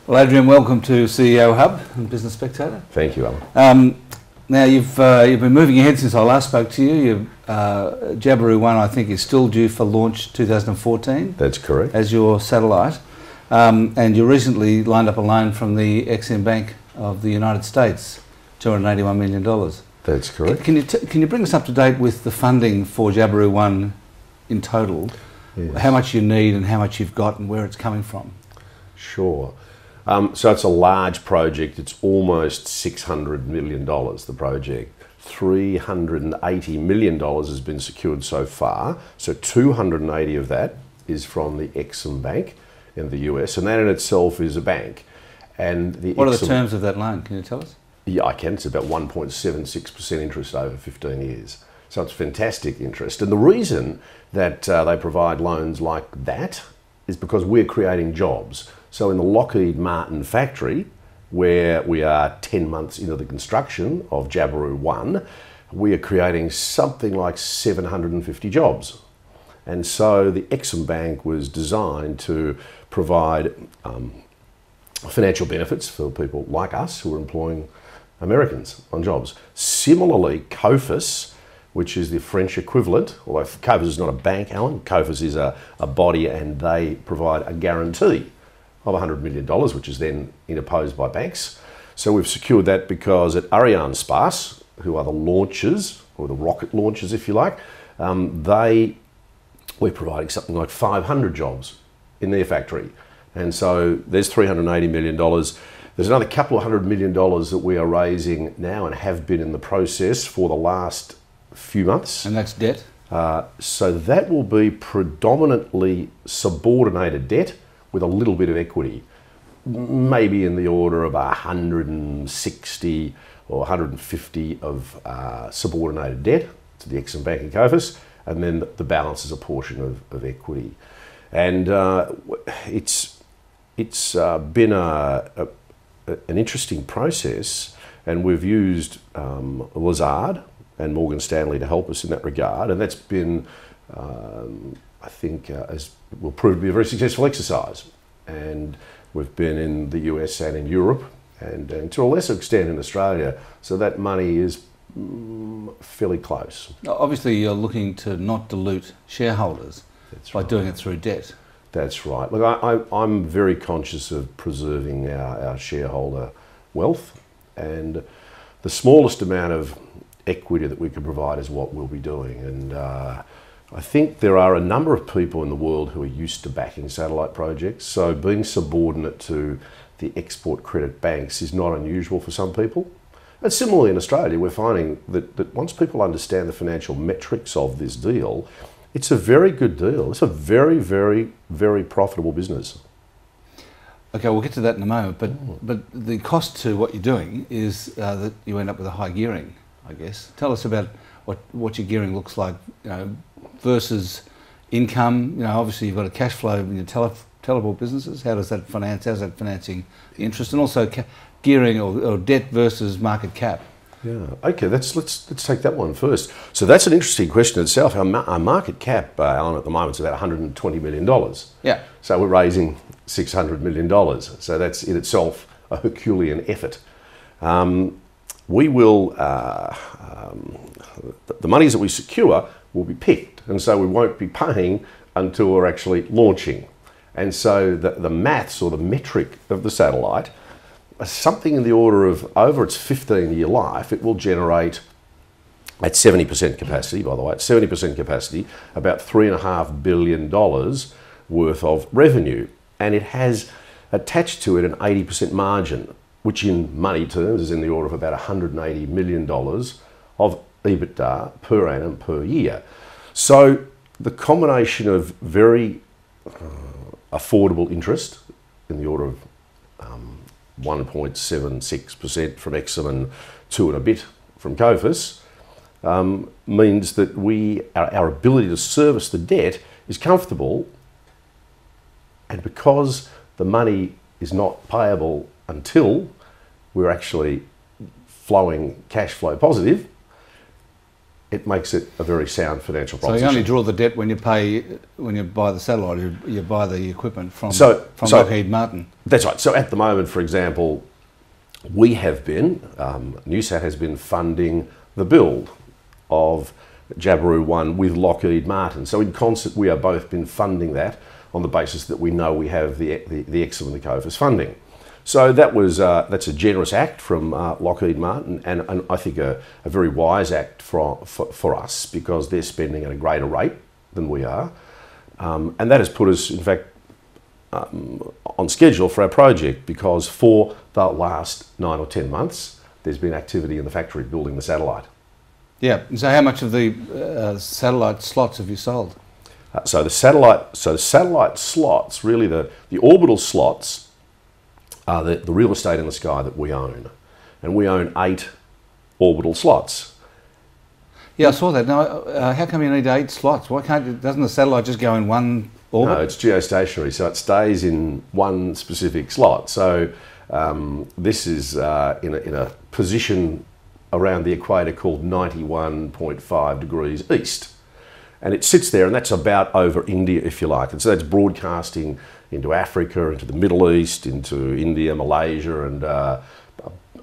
Well, Adrian, welcome to CEO Hub and Business Spectator. Thank you, Alan. Now, you've been moving ahead since I last spoke to you. Jabiru 1, I think, is still due for launch 2014. That's correct. As your satellite. And you recently lined up a loan from the Exim Bank of the United States, $281 million. That's correct. Can you bring us up to date with the funding for Jabiru 1 in total? Yes. How much you need and how much you've got and where it's coming from? Sure. So it's a large project. It's almost $600 million, the project. $380 million has been secured so far. So 280 of that is from the Exim Bank in the US, and that in itself is a bank. And what are the terms of that loan? Can you tell us? Yeah, I can. It's about 1.76% interest over 15 years. So it's fantastic interest. And the reason that they provide loans like that is because we're creating jobs. So in the Lockheed Martin factory, where we are 10 months into the construction of Jabiru 1, we are creating something like 750 jobs. And so the Exim Bank was designed to provide financial benefits for people like us who are employing Americans on jobs. Similarly, COFIS, which is the French equivalent, although COFIS is not a bank, Alan, COFIS is a body, and they provide a guarantee of $100 million, which is then interposed by banks. So we've secured that because at Arianespace, who are the launchers, or the rocket launchers if you like, we're providing something like 500 jobs in their factory. And so there's $380 million. There's another couple of $100 million that we are raising now and have been in the process for the last few months. And that's debt? So that will be predominantly subordinated debt with a little bit of equity, maybe in the order of 160 or 150 of subordinated debt to the Exim Bank and COFIS, and then the balance is a portion of equity. And it's been an interesting process, and we've used Lazard and Morgan Stanley to help us in that regard, and that's been, I think, as will prove to be a very successful exercise. And we've been in the US and in Europe, and to a lesser extent in Australia, so that money is fairly close. Obviously, you're looking to not dilute shareholders by doing it through debt. That's right. Look, I'm very conscious of preserving our shareholder wealth, and the smallest amount of equity that we can provide is what we'll be doing. And I think there are a number of people in the world who are used to backing satellite projects, so being subordinate to the export credit banks is not unusual for some people. And similarly in Australia, we're finding that once people understand the financial metrics of this deal, it's a very good deal. It's a very, very, very profitable business. Okay, we'll get to that in a moment, but the cost to what you're doing is that you end up with a high gearing, I guess. Tell us about what your gearing looks like, versus income. Obviously you've got a cash flow in your teleport businesses. How does that finance? How's that financing the interest, and also gearing or debt versus market cap? Yeah. Okay. Let's take that one first. So that's an interesting question itself. Our market cap, Alan, at the moment is about $120 million. Yeah. So we're raising $600 million. So that's in itself a Herculean effort. We will the monies that we secure will be picked, and so we won't be paying until we're actually launching. And so the maths or the metric of the satellite, something in the order of, over its 15-year life, it will generate, at 70% capacity, by the way, at 70% capacity, about $3.5 billion worth of revenue. And it has attached to it an 80% margin, which in money terms is in the order of about $180 million of EBITDA per annum per year. So the combination of very affordable interest in the order of 1.76% from Exim and 2 and a bit from COFIS means that our ability to service the debt is comfortable, and because the money is not payable until we're actually flowing cash flow positive, it makes it a very sound financial So proposition. you only draw the debt when you buy the satellite, you buy the equipment from Lockheed Martin. That's right. So at the moment, for example, we have been, NewSat has been funding the build of Jabiru 1 with Lockheed Martin. So in concert, we have both been funding that on the basis that we know we have the excellent COFAS funding. So that's a generous act from Lockheed Martin, and I think a very wise act for us, because they're spending at a greater rate than we are. And that has put us, in fact, on schedule for our project, because for the last 9 or 10 months, there's been activity in the factory building the satellite. Yeah, so how much of the satellite slots have you sold? So the satellite slots, really the orbital slots, are the real estate in the sky that we own. And we own 8 orbital slots. Yeah, I saw that. Now, how come you need 8 slots? Doesn't the satellite just go in one orbit? No, it's geostationary, so it stays in one specific slot. So this is in a position around the equator called 91.5 degrees east. And it sits there, and that's about over India, if you like. And so that's broadcasting into Africa, into the Middle East, into India, Malaysia, and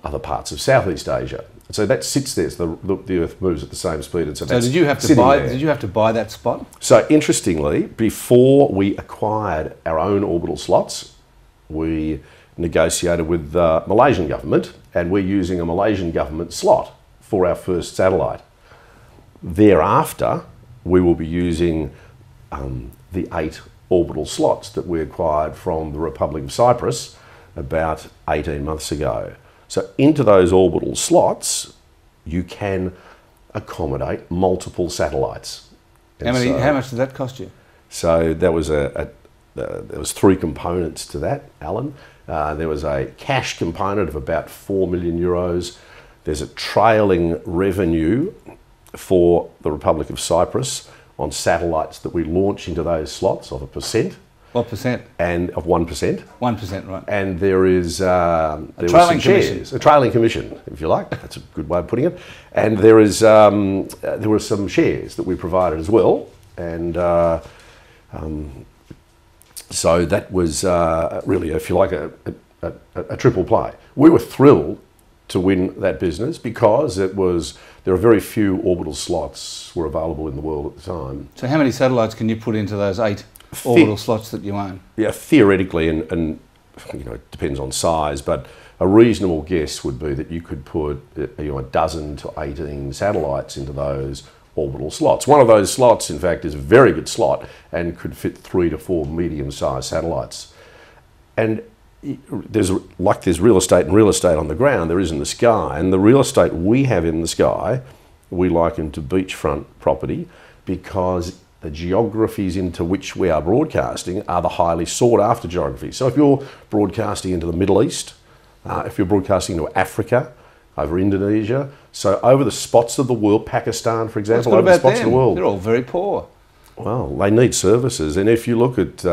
other parts of Southeast Asia. And so that sits there. So the Earth moves at the same speed. And so did you have to buy that spot? So interestingly, before we acquired our own orbital slots, we negotiated with the Malaysian government, and we're using a Malaysian government slot for our first satellite. Thereafter, we will be using the 8 orbital slots that we acquired from the Republic of Cyprus about 18 months ago. So into those orbital slots, you can accommodate multiple satellites. How much did that cost you? So there was there was 3 components to that, Alan. There was a cash component of about 4 million euros. There's a trailing revenue for the Republic of Cyprus on satellites that we launch into those slots of 1%. What percent? And of 1%. 1%, right. And there is a trailing commission. A trailing commission, if you like. That's a good way of putting it. And there is there were some shares that we provided as well. And so that was really, if you like, a triple play. We were thrilled to win that business because there are very few orbital slots were available in the world at the time. So how many satellites can you put into those 8 orbital slots that you own? Yeah, theoretically, and you know, it depends on size, but a reasonable guess would be that you could put a dozen to 18 satellites into those orbital slots. One of those slots, in fact, is a very good slot and could fit 3 to 4 medium-sized satellites. And there's real estate and real estate on the ground, there is in the sky, and the real estate we have in the sky we liken to beachfront property, because the geographies into which we are broadcasting are the highly sought after geographies. So if you're broadcasting into the Middle East, if you're broadcasting into Africa, over Indonesia, so over the spots of the world, Pakistan for example, over the spots of the world. They're all very poor. Well, they need services, and if you look at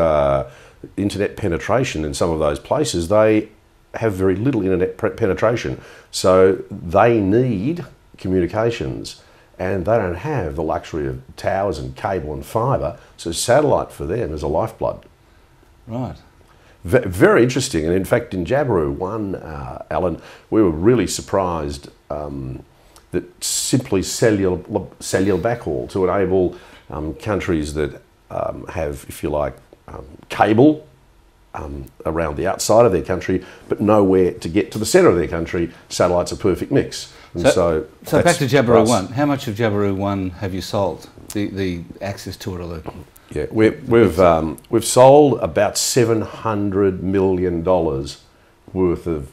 internet penetration in some of those places, they have very little internet penetration. So they need communications, and they don't have the luxury of towers and cable and fibre, so satellite for them is a lifeblood. Right. Very interesting, and in fact in Jabiru 1, Alan, we were really surprised that simply cellular backhaul to enable countries that have, if you like, cable around the outside of their country, but nowhere to get to the centre of their country, satellite's a perfect mix. And so back to Jabiru 1, how much of Jabiru 1 have you sold? The access to it, or the... Yeah, we've sold about $700 million worth of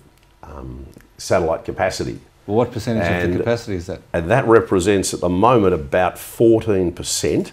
satellite capacity. Well, what percentage of the capacity is that? And that represents at the moment about 14%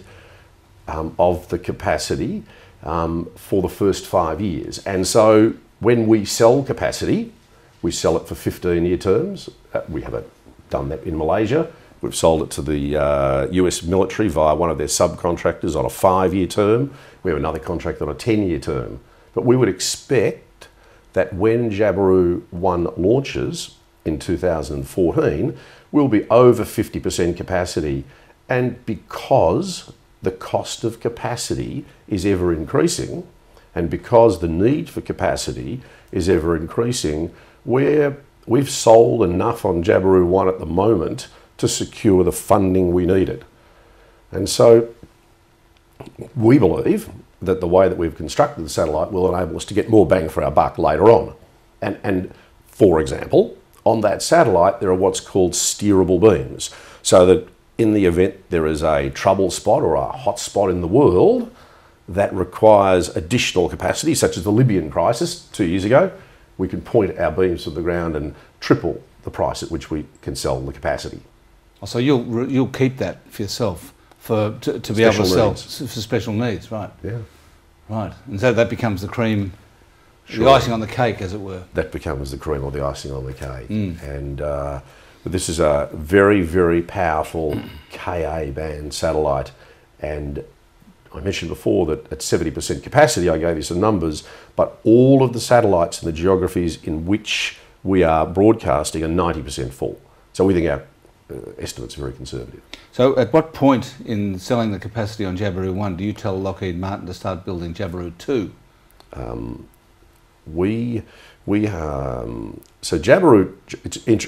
of the capacity for the first 5 years. And so when we sell capacity, we sell it for 15-year terms. We haven't done that in Malaysia. We've sold it to the US military via one of their subcontractors on a 5-year term. We have another contract on a 10-year term. But we would expect that when Jabiru 1 launches in 2014, we'll be over 50% capacity And because the cost of capacity is ever increasing, and because the need for capacity is ever increasing, we've sold enough on Jabiru 1 at the moment to secure the funding we needed. And so we believe that the way that we've constructed the satellite will enable us to get more bang for our buck later on. And for example, on that satellite, there are what's called steerable beams, so that in the event there is a trouble spot or a hot spot in the world that requires additional capacity, such as the Libyan crisis 2 years ago, we can point our beams to the ground and triple the price at which we can sell the capacity. So you'll keep that for yourself to be able to sell for special needs, right? Yeah. Right, and so that becomes the cream, Sure. the icing on the cake, as it were. That becomes the cream or the icing on the cake. And this is a very, very powerful Ka band satellite. And I mentioned before that at 70% capacity, I gave you some numbers, but all of the satellites in the geographies in which we are broadcasting are 90% full. So we think our estimates are very conservative. So at what point in selling the capacity on Jabiru 1 do you tell Lockheed Martin to start building Jabiru 2? So Jabiru,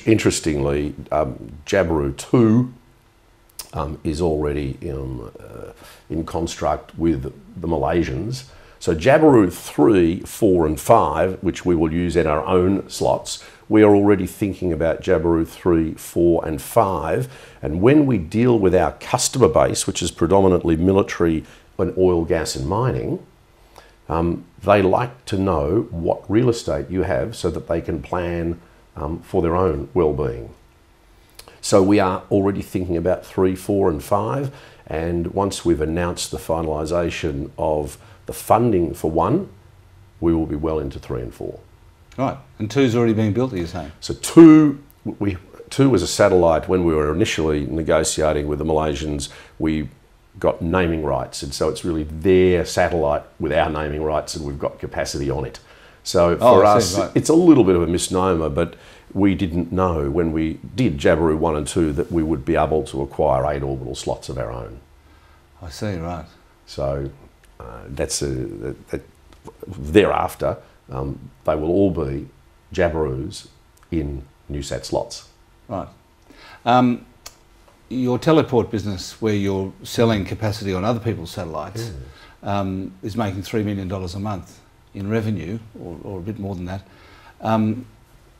interestingly, Jabiru 2 is already in construct with the Malaysians. So Jabiru 3, 4 and 5, which we will use in our own slots, we are already thinking about Jabiru 3, 4 and 5. And when we deal with our customer base, which is predominantly military and oil, gas and mining, they like to know what real estate you have so that they can plan for their own well-being. So we are already thinking about 3, 4 and 5. And once we've announced the finalisation of the funding for 1, we will be well into 3 and 4. Right, and 2's already being built, are you saying? So 2 was a satellite. When we were initially negotiating with the Malaysians, we got naming rights, and so it's really their satellite with our naming rights, and we've got capacity on it. So for us, right, it's a little bit of a misnomer, but we didn't know when we did Jabiru 1 and 2 that we would be able to acquire 8 orbital slots of our own. I see, right. So thereafter, they will all be Jabirus in NewSat slots. Right. Your teleport business, where you're selling capacity on other people's satellites, is making $3 million a month in revenue, or a bit more than that.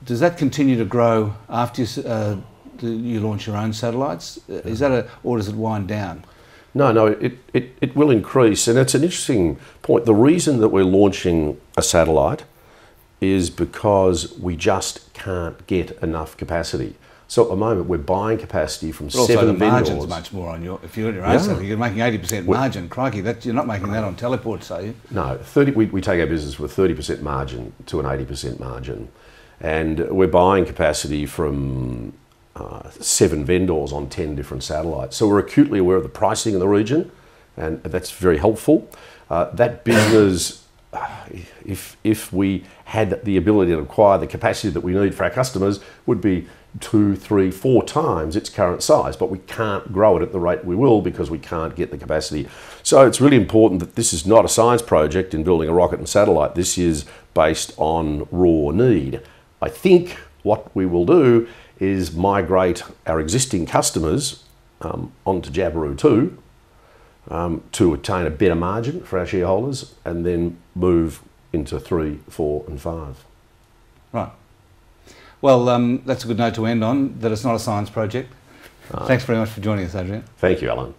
Does that continue to grow after you launch your own satellites? Is that or does it wind down? No, it will increase, and it's an interesting point. The reason that we're launching a satellite is because we just can't get enough capacity. So at the moment we're buying capacity from 7 vendors. Also the margin's much more on your, if you're your own satellite, you're making 80% margin. Crikey, you're not making that on teleports, are you? No, we take our business with 30% margin to an 80% margin. And we're buying capacity from 7 vendors on 10 different satellites. So we're acutely aware of the pricing in the region, and that's very helpful. That business, if we had the ability to acquire the capacity that we need for our customers, would be 2, 3, 4 times its current size, but we can't grow it at the rate we will because we can't get the capacity. So it's really important that this is not a science project in building a rocket and satellite. This is based on raw need. I think what we will do is migrate our existing customers onto Jabiru 2 to attain a better margin for our shareholders, and then move into 3, 4 and 5. Right. Well, that's a good note to end on, that it's not a science project. Thanks very much for joining us, Adrian. Thank you, Alan.